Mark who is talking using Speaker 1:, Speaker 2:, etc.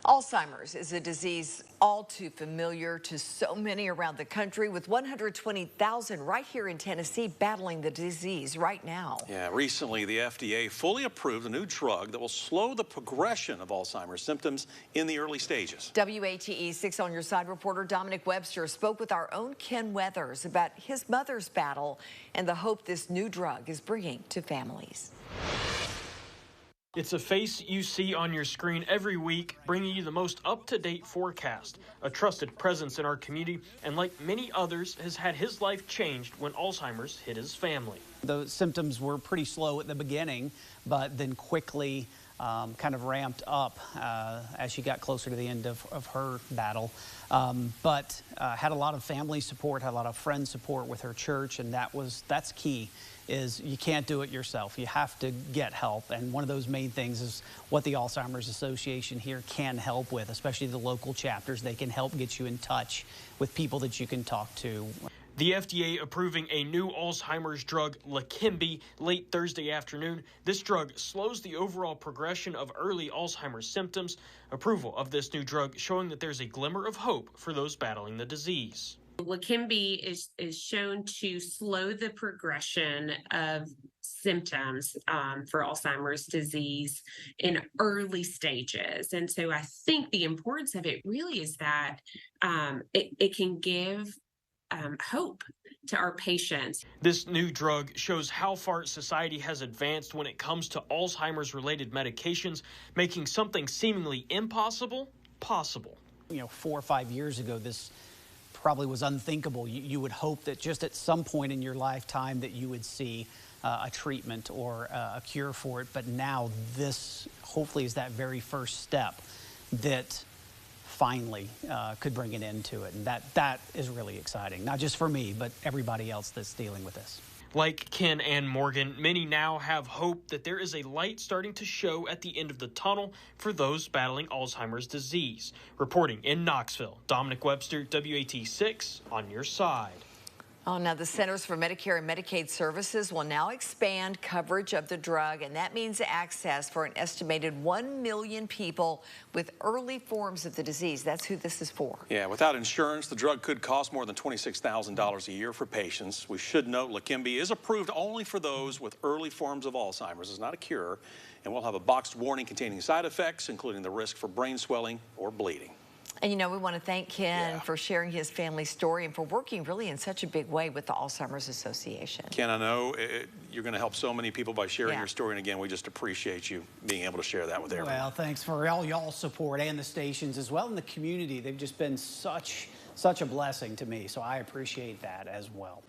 Speaker 1: Alzheimer's is a disease all too familiar to so many around the country, with 120,000 right here in Tennessee battling the disease right now.
Speaker 2: Yeah, recently the FDA fully approved a new drug that will slow the progression of Alzheimer's symptoms in the early stages.
Speaker 1: WATE 6 on Your Side reporter Dominic Webster spoke with our own Ken Weathers about his mother's battle and the hope this new drug is bringing to families.
Speaker 3: It's a face you see on your screen every week, bringing you the most up-to-date forecast. A trusted presence in our community, and like many others, has had his life changed when Alzheimer's hit his family.
Speaker 4: The symptoms were pretty slow at the beginning, but then quickly kind of ramped up as she got closer to the end of her battle. But had a lot of family support, had a lot of friend support with her church, and that's key. Is you can't do it yourself. You have to get help, and one of those main things is what the Alzheimer's Association here can help with, especially the local chapters. They can help get you in touch with people that you can talk to.
Speaker 3: The FDA approving a new Alzheimer's drug, Lequembi, late Thursday afternoon. This drug slows the overall progression of early Alzheimer's symptoms. Approval of this new drug showing that there's a glimmer of hope for those battling the disease.
Speaker 5: Lequembi is shown to slow the progression of symptoms for Alzheimer's disease in early stages. And so I think the importance of it really is that it can give hope to our patients.
Speaker 3: This new drug shows how far society has advanced when it comes to Alzheimer's related medications, making something seemingly impossible possible.
Speaker 4: 4 or 5 years ago, this probably was unthinkable. You would hope that just at some point in your lifetime that you would see a treatment or a cure for it. But now this hopefully is that very first step that finally could bring an end to it. And that is really exciting, not just for me, but everybody else that's dealing with this.
Speaker 3: Like Ken and Morgan, many now have hope that there is a light starting to show at the end of the tunnel for those battling Alzheimer's disease. Reporting in Knoxville, Dominic Webster, WAT 6 on your side.
Speaker 1: Oh, now the Centers for Medicare and Medicaid Services will now expand coverage of the drug, and that means access for an estimated 1 million people with early forms of the disease. That's who this is for.
Speaker 2: Yeah, without insurance, the drug could cost more than $26,000 a year for patients. We should note Lequembi is approved only for those with early forms of Alzheimer's. It's not a cure, and we'll have a boxed warning containing side effects, including the risk for brain swelling or bleeding.
Speaker 1: And we want to thank Ken for sharing his family story and for working really in such a big way with the Alzheimer's Association.
Speaker 2: Ken, I know you're going to help so many people by sharing your story, and again, we just appreciate you being able to share that with everyone.
Speaker 4: Well, thanks for all y'all's support and the stations as well, and the community. They've just been such a blessing to me, so I appreciate that as well.